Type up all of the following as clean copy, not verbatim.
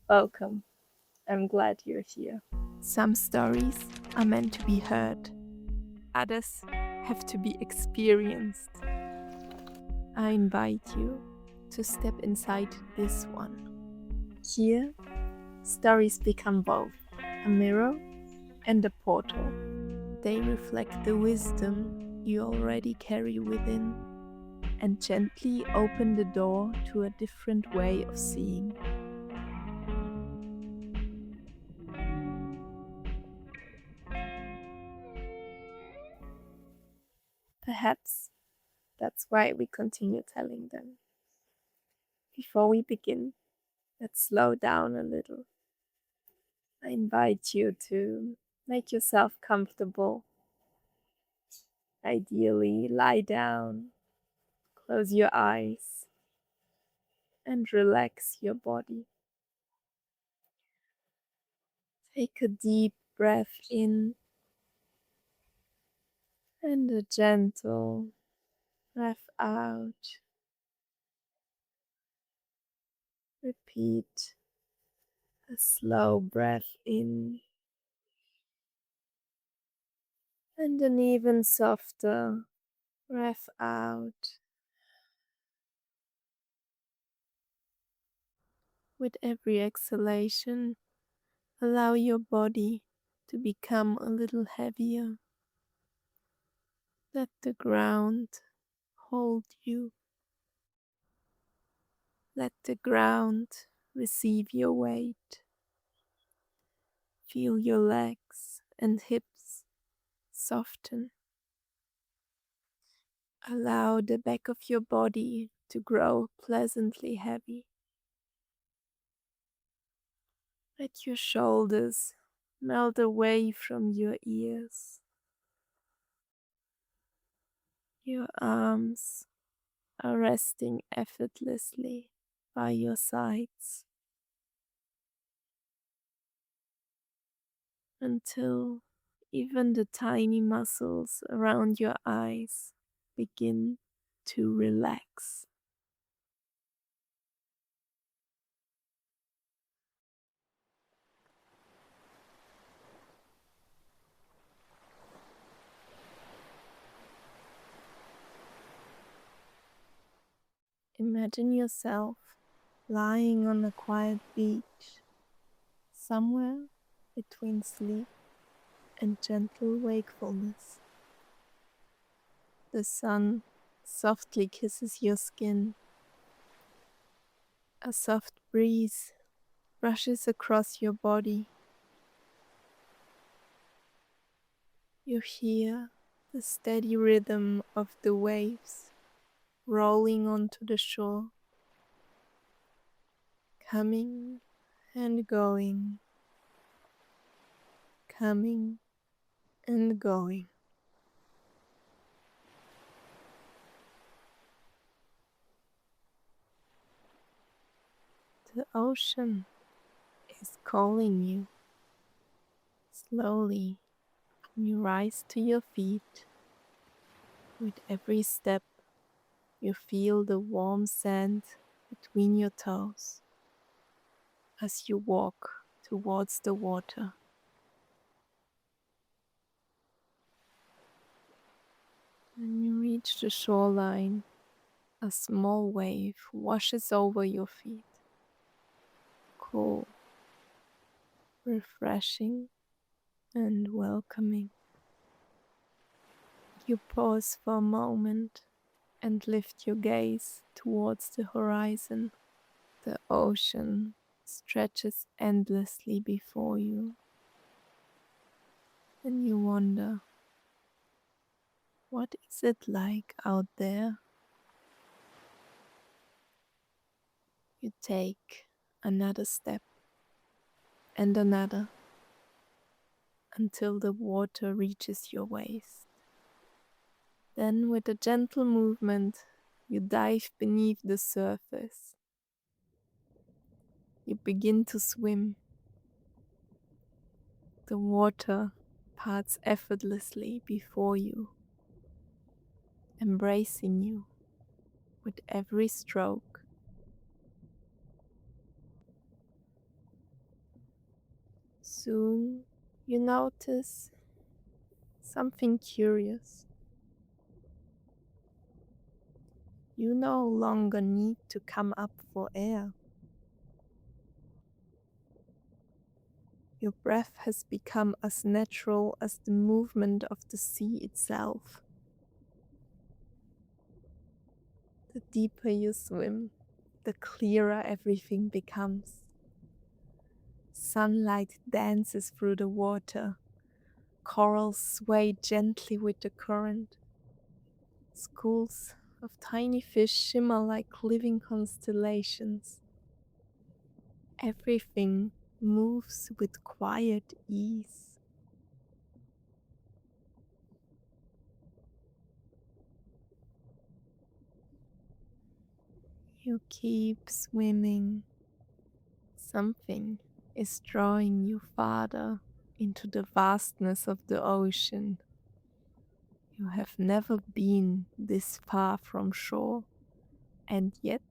Welcome. I'm glad you're here. Some stories are meant to be heard, others have to be experienced. I invite you to step inside this one. Here, stories become both a mirror and a portal. They reflect the wisdom you already carry within and gently open the door to a different way of seeing. Perhaps that's why we continue telling them. Before we begin, let's slow down a little. I invite you to make yourself comfortable. Ideally, lie down, close your eyes, and relax your body. Take a deep breath in and a gentle breath out. Repeat a slow breath in and an even softer breath out. With every exhalation, allow your body to become a little heavier. Let the ground hold you. Let the ground receive your weight. Feel your legs and hips soften. Allow the back of your body to grow pleasantly heavy. Let your shoulders melt away from your ears. Your arms are resting effortlessly by your sides until even the tiny muscles around your eyes begin to relax. Imagine yourself lying on a quiet beach, somewhere between sleep and gentle wakefulness. The sun softly kisses your skin. A soft breeze brushes across your body. You hear the steady rhythm of the waves rolling onto the shore, coming and going, coming and going. The ocean is calling you. Slowly, you rise to your feet. With every step, you feel the warm sand between your toes as you walk towards the water. When you reach the shoreline, a small wave washes over your feet. Cool, refreshing, and welcoming. You pause for a moment and lift your gaze towards the horizon. The ocean stretches endlessly before you, and you wonder, what is it like out there? You take another step and another until the water reaches your waist. Then, with a gentle movement, you dive beneath the surface. You begin to swim. The water parts effortlessly before you, embracing you with every stroke. Soon you notice something curious. You no longer need to come up for air. Your breath has become as natural as the movement of the sea itself. The deeper you swim, the clearer everything becomes. Sunlight dances through the water. Corals sway gently with the current. Schools of tiny fish shimmer like living constellations. Everything moves with quiet ease. You keep swimming. Something is drawing you farther into the vastness of the ocean. You have never been this far from shore, and yet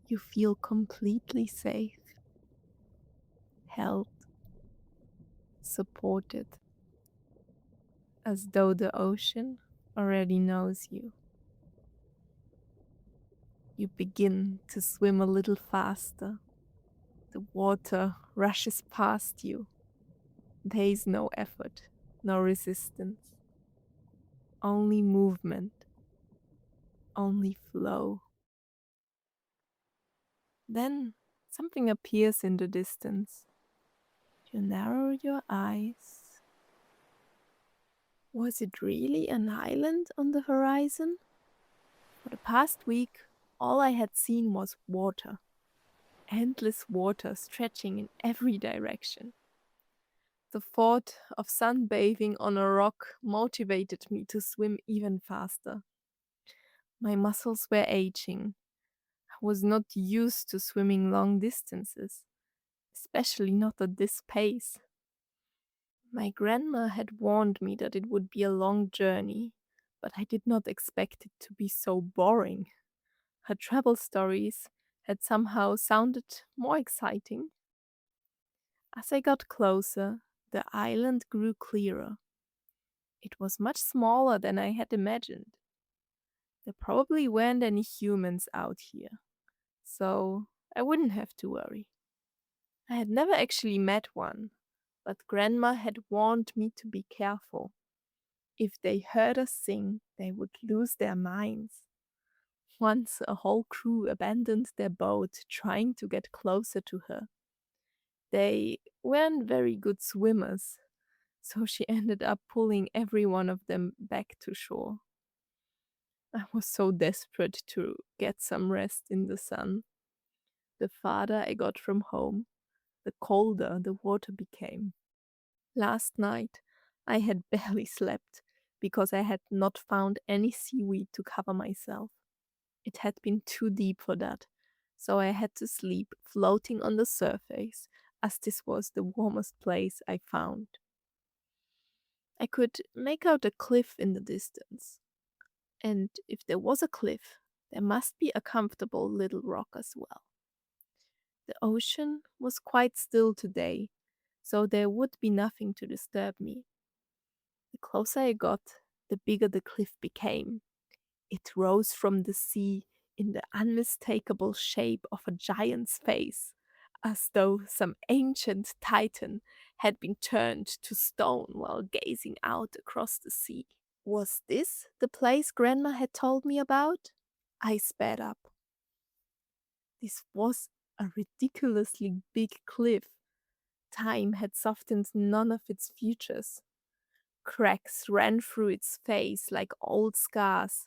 you feel completely safe, held, supported, as though the ocean already knows you. You begin to swim a little faster. The water rushes past you. There is no effort, no resistance, only movement, only flow. Then something appears in the distance. You narrow your eyes. Was it really an island on the horizon? For the past week, all I had seen was water. Endless water stretching in every direction. The thought of sunbathing on a rock motivated me to swim even faster. My muscles were aging. I was not used to swimming long distances, especially not at this pace. My grandma had warned me that it would be a long journey, but I did not expect it to be so boring. Her travel stories had somehow sounded more exciting. As I got closer, the island grew clearer. It was much smaller than I had imagined. There probably weren't any humans out here, so I wouldn't have to worry. I had never actually met one, but Grandma had warned me to be careful. If they heard us sing, they would lose their minds. Once a whole crew abandoned their boat trying to get closer to her. They weren't very good swimmers, so she ended up pulling every one of them back to shore. I was so desperate to get some rest in the sun. The farther I got from home, the colder the water became. Last night, I had barely slept because I had not found any seaweed to cover myself. It had been too deep for that, so I had to sleep floating on the surface, as this was the warmest place I found. I could make out a cliff in the distance, and if there was a cliff, there must be a comfortable little rock as well. The ocean was quite still today, so there would be nothing to disturb me. The closer I got, the bigger the cliff became. It rose from the sea in the unmistakable shape of a giant's face, as though some ancient titan had been turned to stone while gazing out across the sea. Was this the place Grandma had told me about? I sped up. This was a ridiculously big cliff. Time had softened none of its features. Cracks ran through its face like old scars,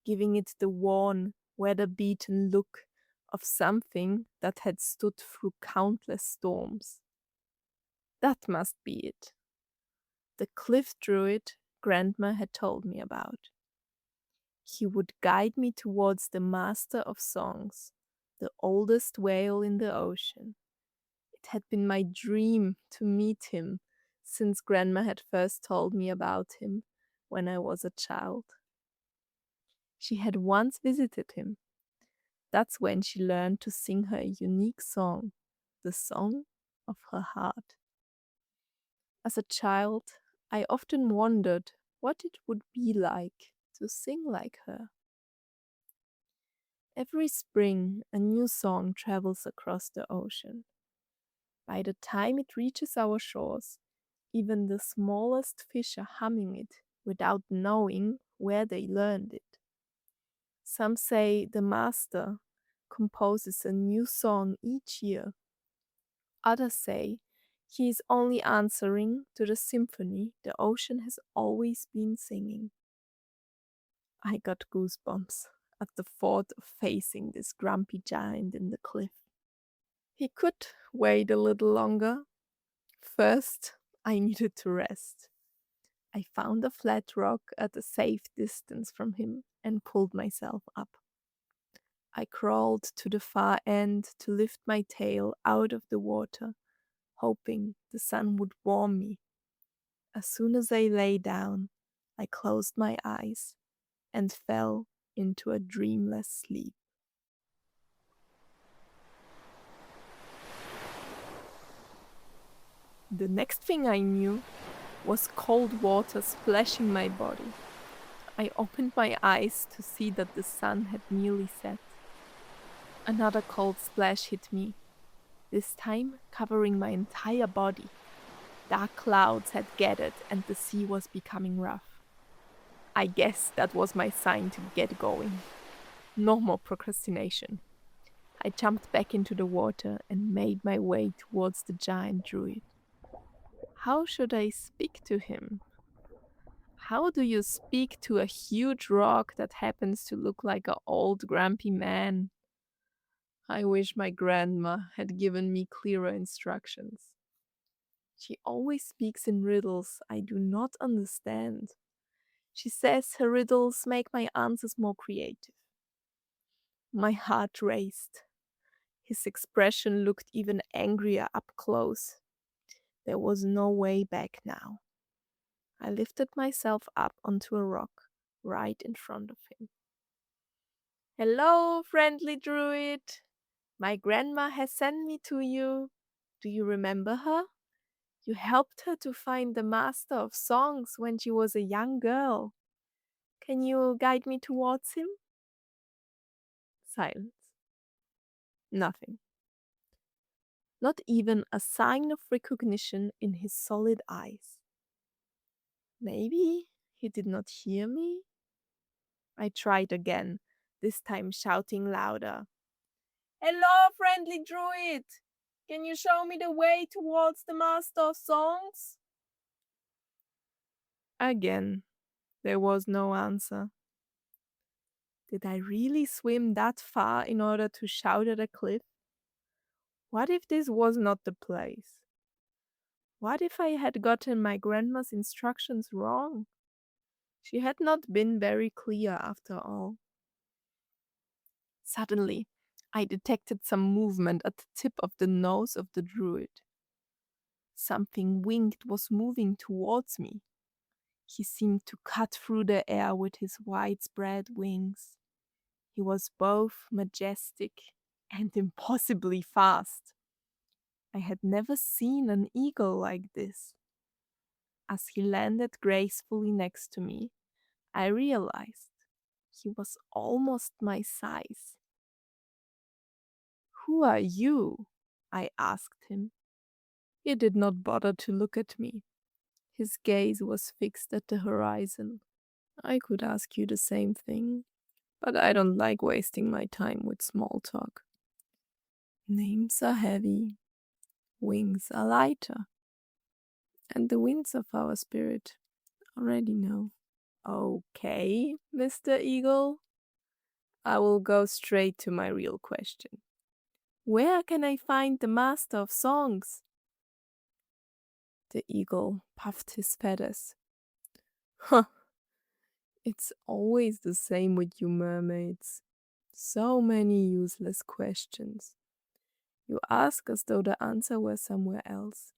giving it the worn, weather-beaten look of something that had stood through countless storms. That must be it. The cliff druid Grandma had told me about. He would guide me towards the master of songs, the oldest whale in the ocean. It had been my dream to meet him since Grandma had first told me about him when I was a child. She had once visited him. That's when she learned to sing her unique song, the song of her heart. As a child, I often wondered what it would be like to sing like her. Every spring, a new song travels across the ocean. By the time it reaches our shores, even the smallest fish are humming it without knowing where they learned it. Some say the master composes a new song each year. Others say he is only answering to the symphony the ocean has always been singing. I got goosebumps at the thought of facing this grumpy giant in the cliff. He could wait a little longer. First, I needed to rest. I found a flat rock at a safe distance from him and pulled myself up. I crawled to the far end to lift my tail out of the water, hoping the sun would warm me. As soon as I lay down, I closed my eyes and fell into a dreamless sleep. The next thing I knew was cold water splashing my body. I opened my eyes to see that the sun had nearly set. Another cold splash hit me, this time covering my entire body. Dark clouds had gathered and the sea was becoming rough. I guess that was my sign to get going. No more procrastination. I jumped back into the water and made my way towards the giant druid. How should I speak to him? How do you speak to a huge rock that happens to look like an old grumpy man? I wish my grandma had given me clearer instructions. She always speaks in riddles I do not understand. She says her riddles make my answers more creative. My heart raced. His expression looked even angrier up close. There was no way back now. I lifted myself up onto a rock right in front of him. Hello, friendly druid. My grandma has sent me to you. Do you remember her? You helped her to find the master of songs when she was a young girl. Can you guide me towards him? Silence. Nothing. Not even a sign of recognition in his solid eyes. Maybe he did not hear me? I tried again, this time shouting louder. Hello, friendly druid! Can you show me the way towards the master of songs? Again, there was no answer. Did I really swim that far in order to shout at a cliff? What if this was not the place? What if I had gotten my grandma's instructions wrong? She had not been very clear after all. Suddenly, I detected some movement at the tip of the nose of the druid. Something winged was moving towards me. He seemed to cut through the air with his widespread wings. He was both majestic and impossibly fast. I had never seen an eagle like this. As he landed gracefully next to me, I realized he was almost my size. Who are you? I asked him. He did not bother to look at me. His gaze was fixed at the horizon. I could ask you the same thing, but I don't like wasting my time with small talk. Names are heavy, wings are lighter, and the winds of our spirit already know. Okay, Mr. Eagle, I will go straight to my real question. Where can I find the master of songs? The eagle puffed his feathers. Huh, it's always the same with you mermaids. So many useless questions. You ask as though the answer were somewhere else.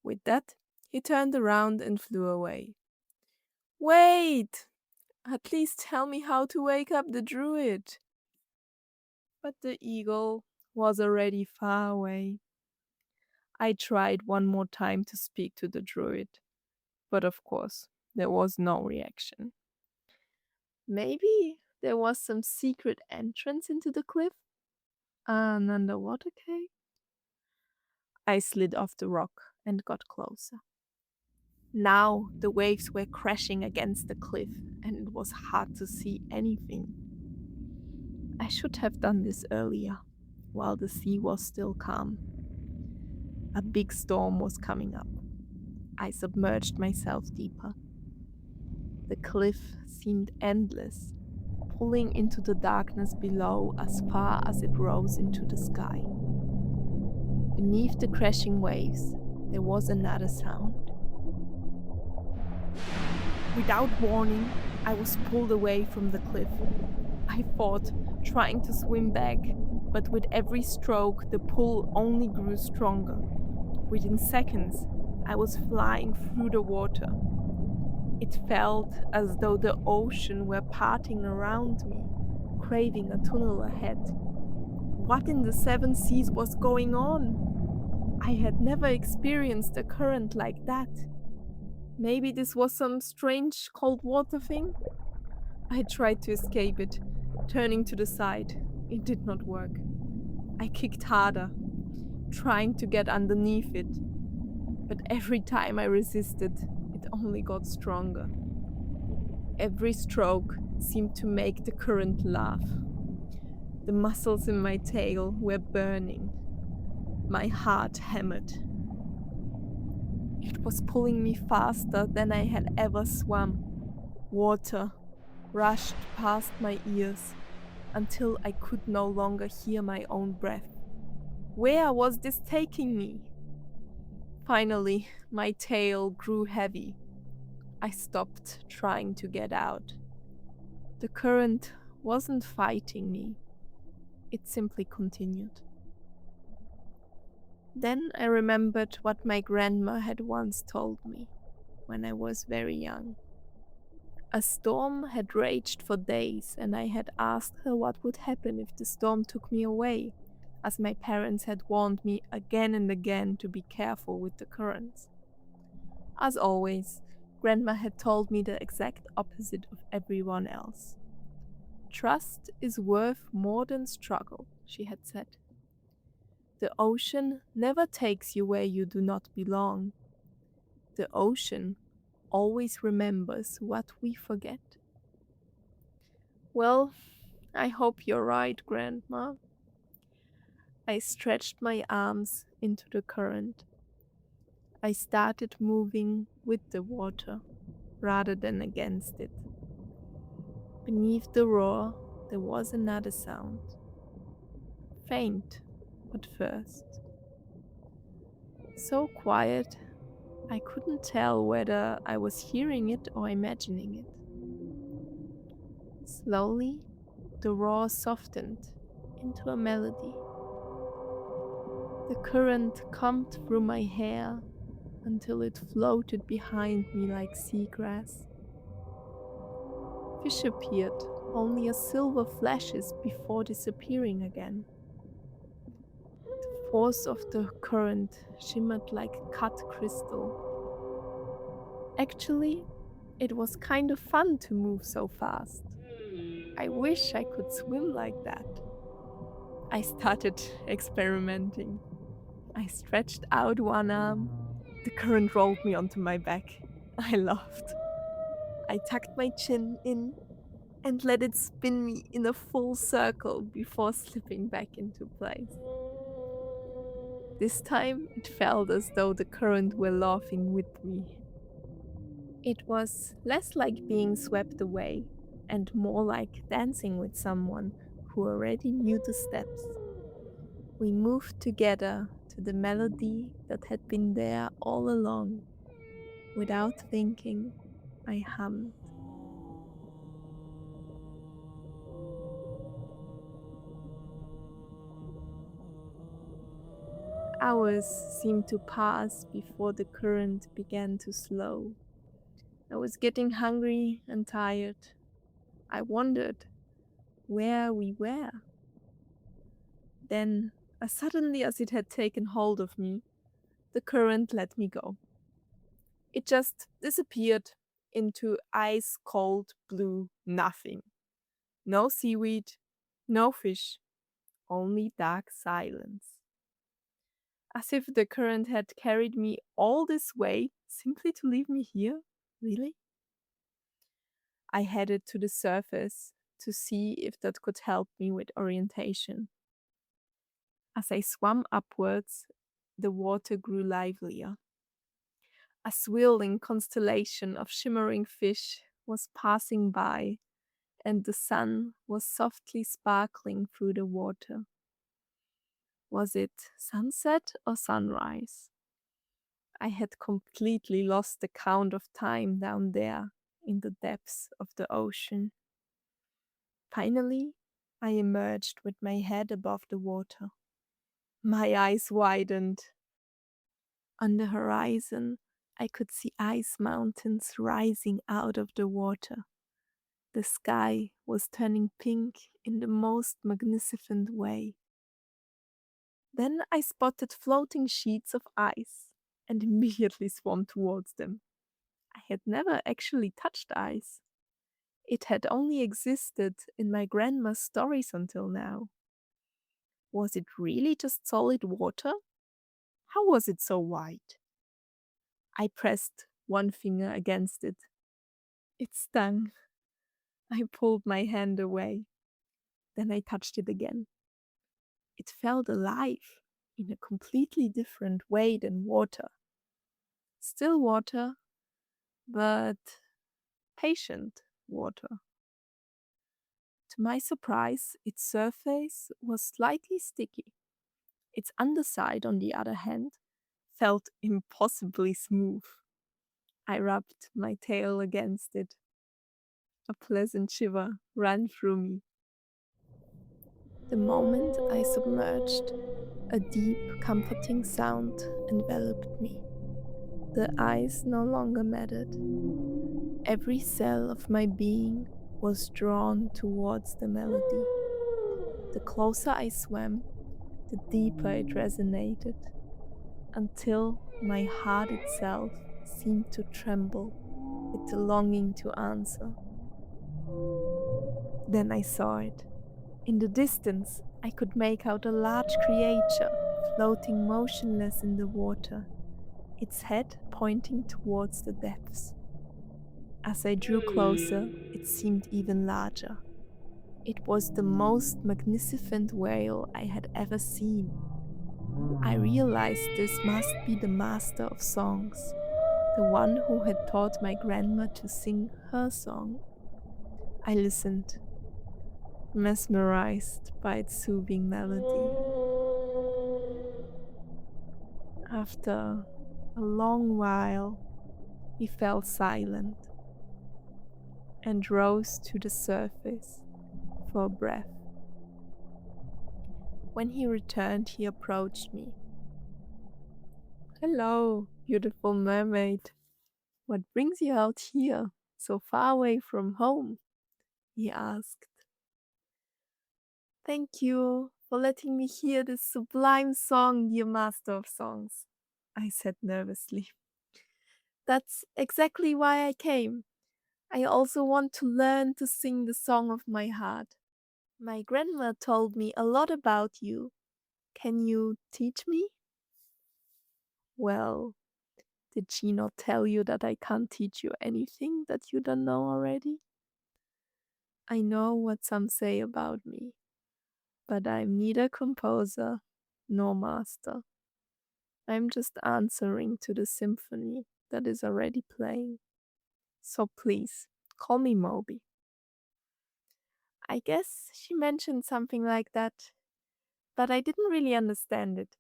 With that, he turned around and flew away. Wait! At least tell me how to wake up the druid. But the eagle was already far away. I tried one more time to speak to the druid, but of course, there was no reaction. Maybe there was some secret entrance into the cliff? An underwater cave? I slid off the rock and got closer. Now the waves were crashing against the cliff, and it was hard to see anything. I should have done this earlier, while the sea was still calm. A big storm was coming up. I submerged myself deeper. The cliff seemed endless, pulling into the darkness below as far as it rose into the sky. Beneath the crashing waves, there was another sound. Without warning, I was pulled away from the cliff. I fought, trying to swim back, but with every stroke, the pull only grew stronger. Within seconds, I was flying through the water. It felt as though the ocean were parting around me, craving a tunnel ahead. What in the seven seas was going on? I had never experienced a current like that. Maybe this was some strange cold water thing? I tried to escape it, turning to the side. It did not work. I kicked harder, trying to get underneath it, but every time I resisted, it only got stronger. Every stroke seemed to make the current laugh. The muscles in my tail were burning. My heart hammered. It was pulling me faster than I had ever swum. Water rushed past my ears until I could no longer hear my own breath. Where was this taking me? Finally, my tail grew heavy. I stopped trying to get out. The current wasn't fighting me, it simply continued. Then I remembered what my grandma had once told me when I was very young. A storm had raged for days, and I had asked her what would happen if the storm took me away, as my parents had warned me again and again to be careful with the currents. As always, Grandma had told me the exact opposite of everyone else. Trust is worth more than struggle, she had said. The ocean never takes you where you do not belong. The ocean always remembers what we forget. Well, I hope you're right, Grandma. I stretched my arms into the current. I started moving with the water rather than against it. Beneath the roar, there was another sound. Faint at first. So quiet, I couldn't tell whether I was hearing it or imagining it. Slowly, the roar softened into a melody. The current combed through my hair until it floated behind me like seagrass. Fish appeared, only as silver flashes before disappearing again. The force of the current shimmered like cut crystal. Actually, it was kind of fun to move so fast. I wish I could swim like that. I started experimenting. I stretched out one arm. The current rolled me onto my back. I laughed. I tucked my chin in and let it spin me in a full circle before slipping back into place. This time it felt as though the current were laughing with me. It was less like being swept away and more like dancing with someone who already knew the steps. We moved together to the melody that had been there all along. Without thinking, I hummed. Hours seemed to pass before the current began to slow. I was getting hungry and tired. I wondered where we were. Then, as suddenly as it had taken hold of me, The current let me go. It just disappeared into ice cold blue nothing. No seaweed, no fish, only dark silence. As if the current had carried me all this way simply to leave me here? Really? I headed to the surface to see if that could help me with orientation. As I swam upwards, the water grew livelier. A swirling constellation of shimmering fish was passing by, and the sun was softly sparkling through the water. Was it sunset or sunrise? I had completely lost the count of time down there in the depths of the ocean. Finally, I emerged with my head above the water. My eyes widened. On the horizon, I could see ice mountains rising out of the water. The sky was turning pink in the most magnificent way. Then I spotted floating sheets of ice and immediately swam towards them. I had never actually touched ice. It had only existed in my grandma's stories until now. Was it really just solid water? How was it so white? I pressed one finger against it. It stung. I pulled my hand away. Then I touched it again. It felt alive in a completely different way than water. Still water, but patient water. To my surprise, its surface was slightly sticky. Its underside, on the other hand, felt impossibly smooth. I rubbed my tail against it. A pleasant shiver ran through me. The moment I submerged, a deep, comforting sound enveloped me. The ice no longer mattered. Every cell of my being was drawn towards the melody. The closer I swam, the deeper it resonated, until my heart itself seemed to tremble with the longing to answer. Then I saw it. In the distance, I could make out a large creature floating motionless in the water, its head pointing towards the depths. As I drew closer, it seemed even larger. It was the most magnificent whale I had ever seen. I realized this must be the master of songs, the one who had taught my grandma to sing her song. I listened, mesmerized by its soothing melody. After a long while, he fell silent and rose to the surface for a breath. When he returned, he approached me. "Hello, beautiful mermaid. What brings you out here, so far away from home?" he asked. "Thank you for letting me hear this sublime song, dear master of songs," I said nervously. "That's exactly why I came. I also want to learn to sing the song of my heart. My grandma told me a lot about you. Can you teach me?" "Well, did she not tell you that I can't teach you anything that you don't know already? I know what some say about me, but I'm neither composer nor master. I'm just answering to the symphony that is already playing. So please, call me Moby." I guess she mentioned something like that, but I didn't really understand it.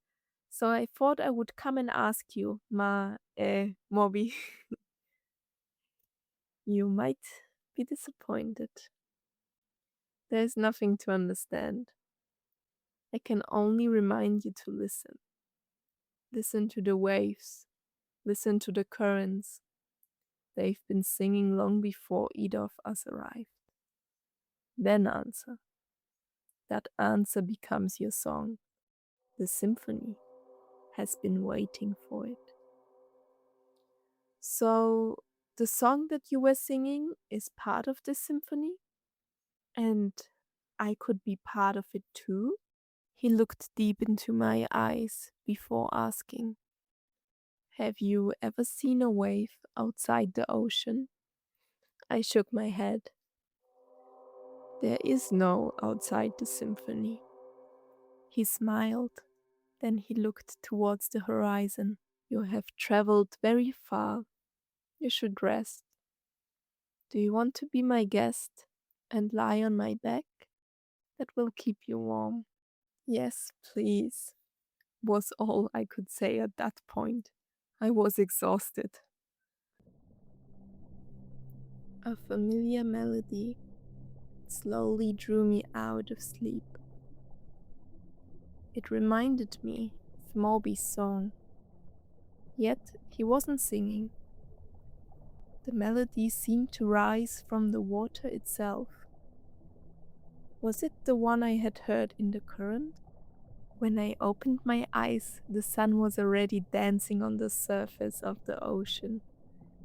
So I thought I would come and ask you, Moby. You might be disappointed. There's nothing to understand. I can only remind you to listen. Listen to the waves. Listen to the currents. They've been singing long before either of us arrived. Then answer. That answer becomes your song. The symphony has been waiting for it. So, the song that you were singing is part of this symphony? And I could be part of it too? He looked deep into my eyes before asking, "Have you ever seen a wave outside the ocean?" I shook my head. There is no outside the symphony. He smiled, then he looked towards the horizon. You have traveled very far. You should rest. Do you want to be my guest and lie on my back? That will keep you warm. Yes, please, was all I could say at that point. I was exhausted. A familiar melody slowly drew me out of sleep. It reminded me of Moby's song. Yet he wasn't singing. The melody seemed to rise from the water itself. Was it the one I had heard in the current? When I opened my eyes, the sun was already dancing on the surface of the ocean,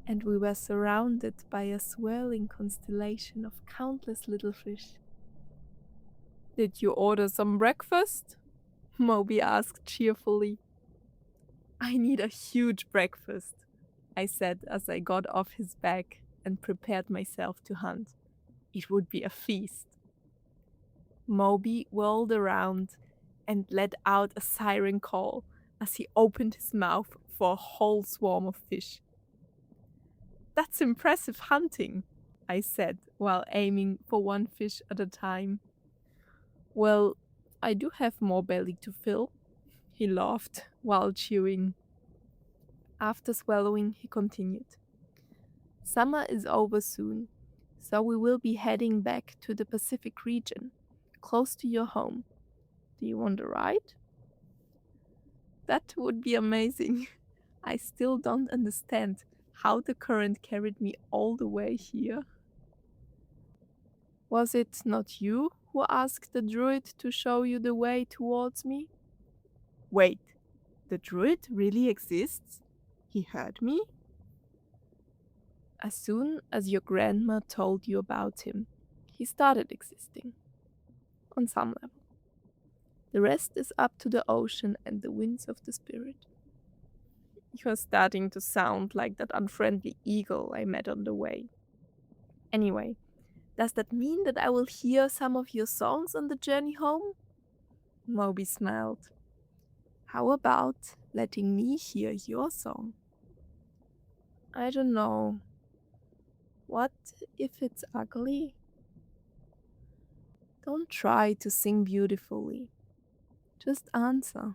and we were surrounded by a swirling constellation of countless little fish. Did you order some breakfast? Moby asked cheerfully. I need a huge breakfast, I said as I got off his back and prepared myself to hunt. It would be a feast. Moby whirled around and let out a siren call as he opened his mouth for a whole swarm of fish. That's impressive hunting, I said while aiming for one fish at a time. Well, I do have more belly to fill, he laughed while chewing. After swallowing, he continued. Summer is over soon, so we will be heading back to the Pacific region, close to your home. Do you want a ride? That would be amazing. I still don't understand how the current carried me all the way here. Was it not you who asked the druid to show you the way towards me? Wait, the druid really exists? He heard me? As soon as your grandma told you about him, he started existing. On some level. The rest is up to the ocean and the winds of the spirit. You're starting to sound like that unfriendly eagle I met on the way. Anyway, does that mean that I will hear some of your songs on the journey home? Moby smiled. How about letting me hear your song? I don't know. What if it's ugly? Don't try to sing beautifully. Just answer.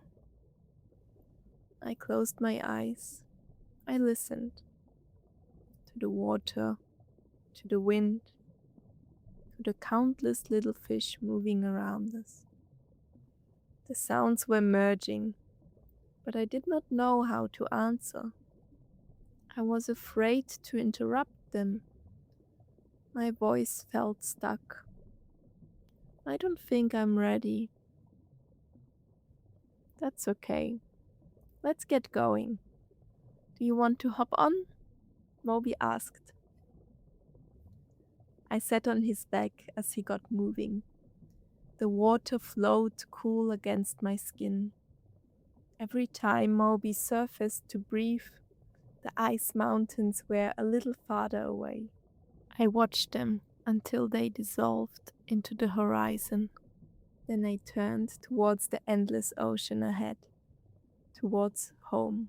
I closed my eyes. I listened to the water, to the wind, to the countless little fish moving around us. The sounds were merging, but I did not know how to answer. I was afraid to interrupt them. My voice felt stuck. I don't think I'm ready. That's okay. Let's get going. Do you want to hop on? Moby asked. I sat on his back as he got moving. The water flowed cool against my skin. Every time Moby surfaced to breathe, the ice mountains were a little farther away. I watched them until they dissolved into the horizon. Then I turned towards the endless ocean ahead, towards home.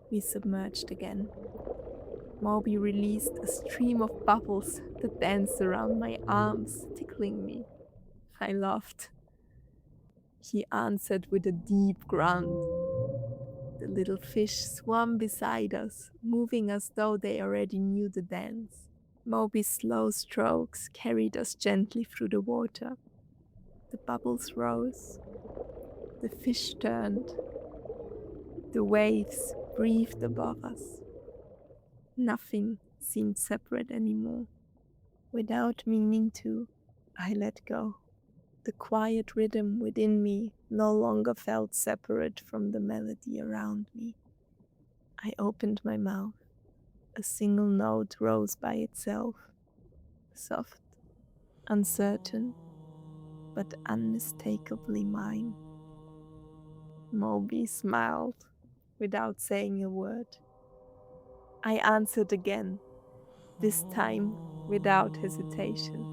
We submerged again. Moby released a stream of bubbles that danced around my arms, tickling me. I laughed. He answered with a deep grunt. The little fish swam beside us, moving as though they already knew the dance. Moby's slow strokes carried us gently through the water. The bubbles rose. The fish turned. The waves breathed above us. Nothing seemed separate anymore. Without meaning to, I let go. The quiet rhythm within me no longer felt separate from the melody around me. I opened my mouth. A single note rose by itself, soft, uncertain, but unmistakably mine. Moby smiled without saying a word. I answered again, this time without hesitation.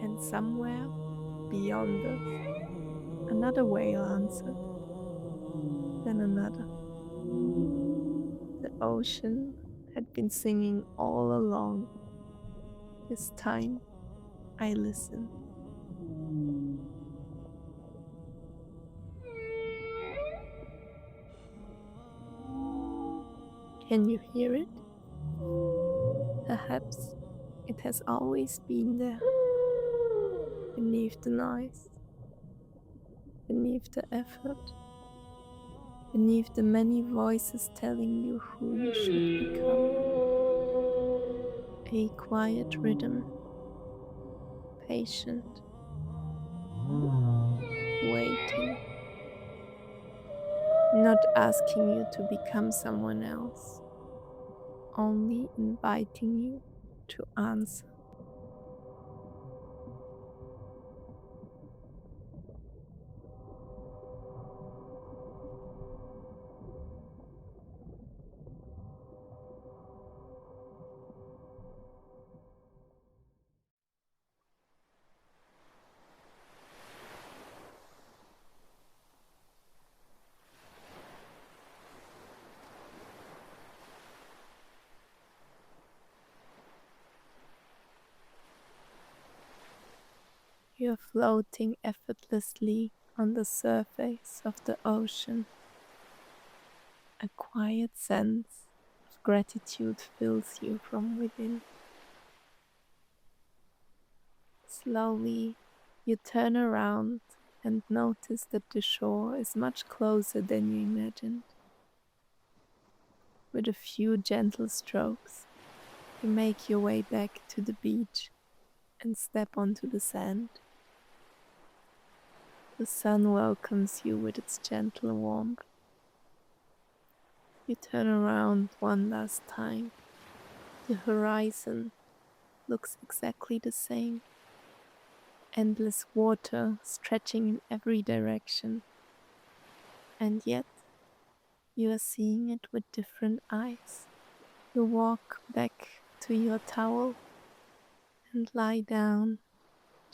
And somewhere beyond us, another whale answered, then another. The ocean had been singing all along. This time I listened. Can you hear it? Perhaps it has always been there, beneath the noise, beneath the effort, beneath the many voices telling you who you should become. A quiet rhythm, patient, waiting, not asking you to become someone else, only inviting you to answer. You're floating effortlessly on the surface of the ocean. A quiet sense of gratitude fills you from within. Slowly, you turn around and notice that the shore is much closer than you imagined. With a few gentle strokes, you make your way back to the beach and step onto the sand. The sun welcomes you with its gentle warmth. You turn around one last time. The horizon looks exactly the same. Endless water stretching in every direction. And yet, you are seeing it with different eyes. You walk back to your towel and lie down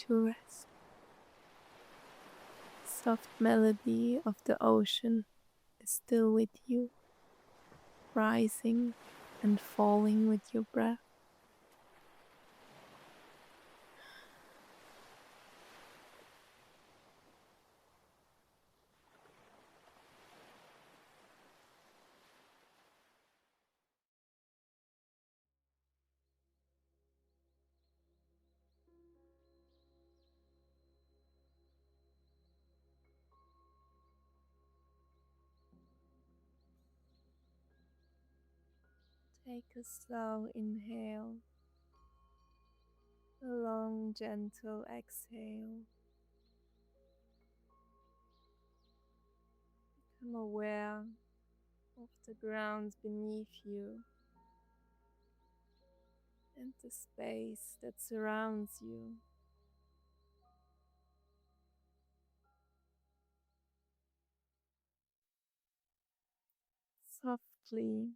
to rest. Soft melody of the ocean is still with you, rising and falling with your breath. Take a slow inhale, a long, gentle exhale. Become aware of the ground beneath you and the space that surrounds you. Softly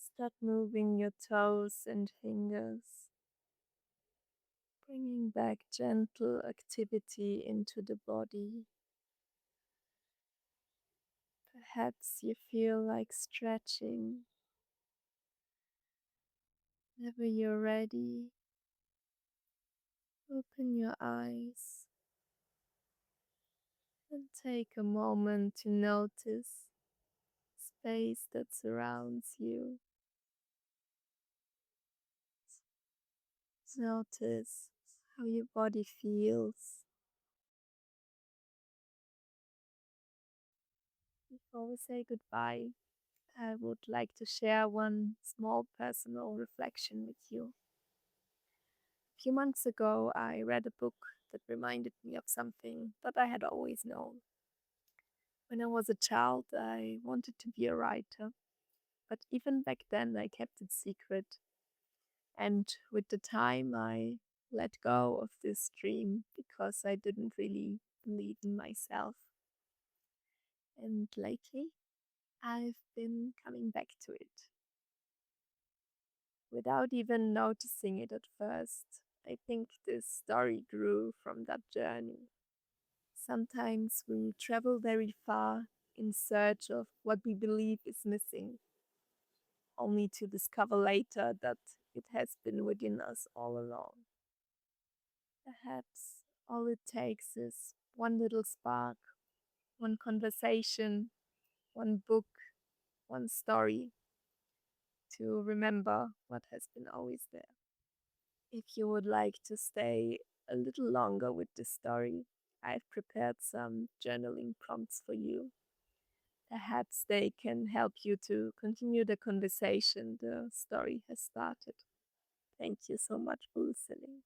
start moving your toes and fingers, bringing back gentle activity into the body. Perhaps you feel like stretching. Whenever you're ready, open your eyes and take a moment to notice space that surrounds you. Notice how your body feels. Before we say goodbye, I would like to share one small personal reflection with you. A few months ago, I read a book that reminded me of something that I had always known. When I was a child, I wanted to be a writer, but even back then I kept it secret. And with the time, I let go of this dream because I didn't really believe in myself. And lately, I've been coming back to it without even noticing it at first. I think this story grew from that journey. Sometimes we travel very far in search of what we believe is missing, only to discover later that it has been within us all along. Perhaps all it takes is one little spark, one conversation, one book, one story to remember what has been always there. If you would like to stay a little longer with this story, I've prepared some journaling prompts for you. Perhaps they can help you to continue the conversation the story has started. Thank you so much for listening.